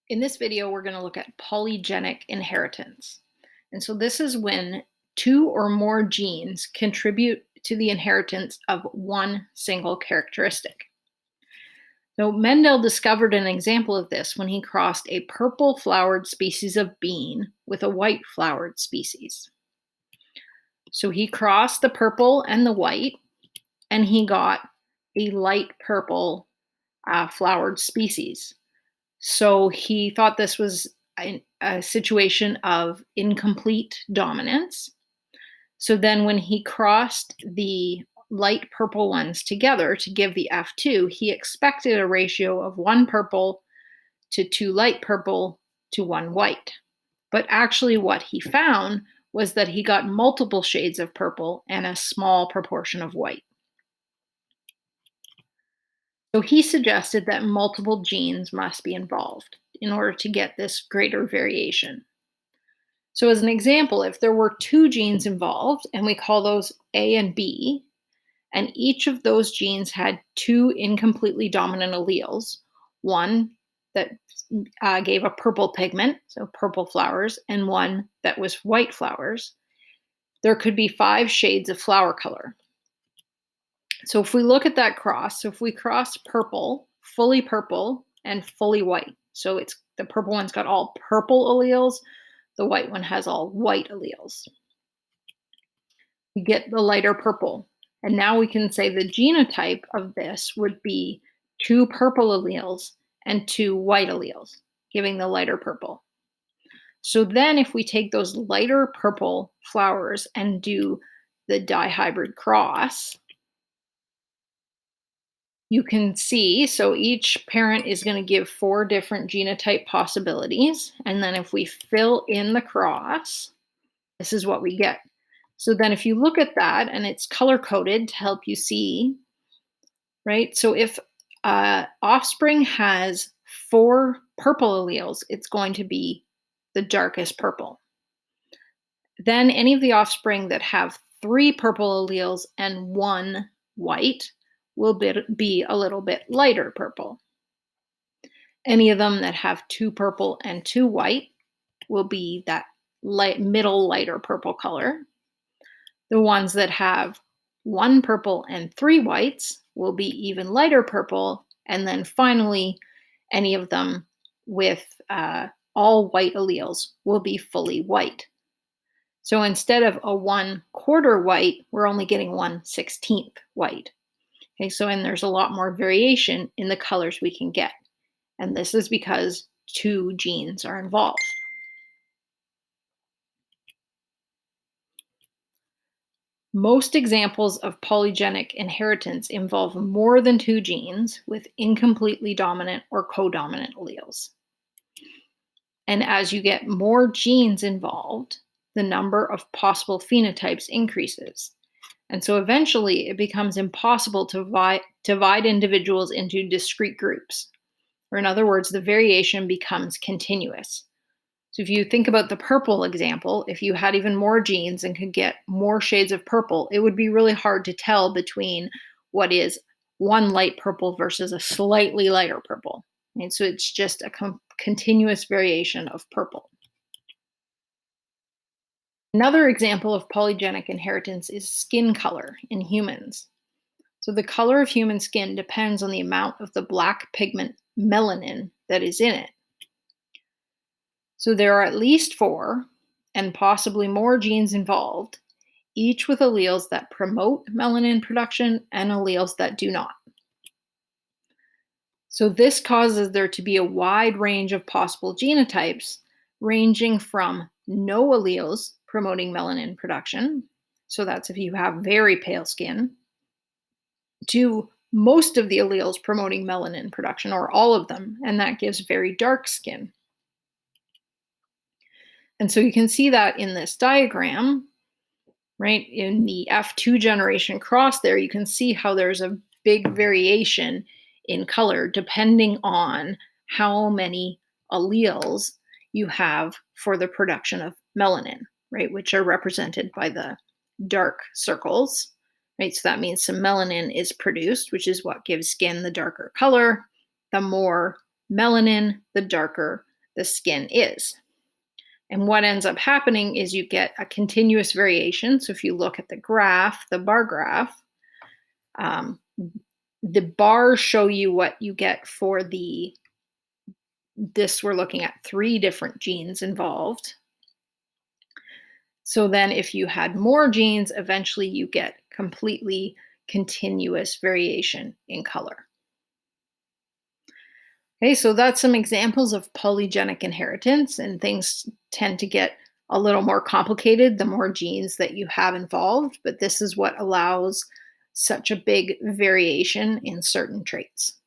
In this video, we're going to look at polygenic inheritance. And so this is when two or more genes contribute to the inheritance of one single characteristic. So Mendel discovered an example of this when he crossed a purple flowered species of bean with a white flowered species. So he crossed the purple and the white, and he got a light purple flowered species. So he thought this was a situation of incomplete dominance. So then when he crossed the light purple ones together to give the F2, he expected a ratio of 1 purple to 2 light purple to 1 white. But actually what he found was that he got multiple shades of purple and a small proportion of white. So he suggested that multiple genes must be involved in order to get this greater variation. So as an example, if there were 2 genes involved, and we call those A and B, and each of those genes had 2 incompletely dominant alleles, one that gave a purple pigment, so purple flowers, and one that was white flowers, there could be 5 shades of flower color. So if we look at that cross, so if we cross purple, and fully white, so it's the purple one's got all purple alleles, the white one has all white alleles. We get the lighter purple. And now we can say the genotype of this would be 2 purple alleles and 2 white alleles, giving the lighter purple. So then if we take those lighter purple flowers and do the dihybrid cross, you can see, so each parent is going to give 4 different genotype possibilities. And then if we fill in the cross, this is what we get. So then if you look at that, and it's color-coded to help you see, right? So if offspring has 4 purple alleles, it's going to be the darkest purple. Then any of the offspring that have 3 purple alleles and 1 white will be a little bit lighter purple. Any of them that have 2 purple and 2 white will be that middle lighter purple color. The ones that have 1 purple and 3 whites will be even lighter purple. And then finally, any of them with all white alleles will be fully white. So instead of a 1/4 white, we're only getting 1/16 white. Okay, and there's a lot more variation in the colors we can get. And this is because 2 genes are involved. Most examples of polygenic inheritance involve more than 2 genes with incompletely dominant or codominant alleles. And as you get more genes involved, the number of possible phenotypes increases. And so eventually it becomes impossible to divide individuals into discrete groups. Or in other words, the variation becomes continuous. So if you think about the purple example, if you had even more genes and could get more shades of purple, it would be really hard to tell between what is one light purple versus a slightly lighter purple. And so it's just a continuous variation of purple. Another example of polygenic inheritance is skin color in humans. So the color of human skin depends on the amount of the black pigment melanin that is in it. So there are at least 4 and possibly more genes involved, each with alleles that promote melanin production and alleles that do not. So this causes there to be a wide range of possible genotypes, ranging from no alleles promoting melanin production, so that's if you have very pale skin, to most of the alleles promoting melanin production, or all of them, and that gives very dark skin. And so you can see that in this diagram, right? In the F2 generation cross there, you can see how there's a big variation in color depending on how many alleles you have for the production of melanin, right? Which are represented by the dark circles, right? So that means some melanin is produced, which is what gives skin the darker color. The more melanin, the darker the skin is. And what ends up happening is you get a continuous variation. So if you look at the graph, the bar graph, um, the bars show you what you get for this. We're looking at 3 different genes involved. So then if you had more genes, eventually you get completely continuous variation in color. Okay, so that's some examples of polygenic inheritance, and things tend to get a little more complicated the more genes that you have involved, but this is what allows such a big variation in certain traits.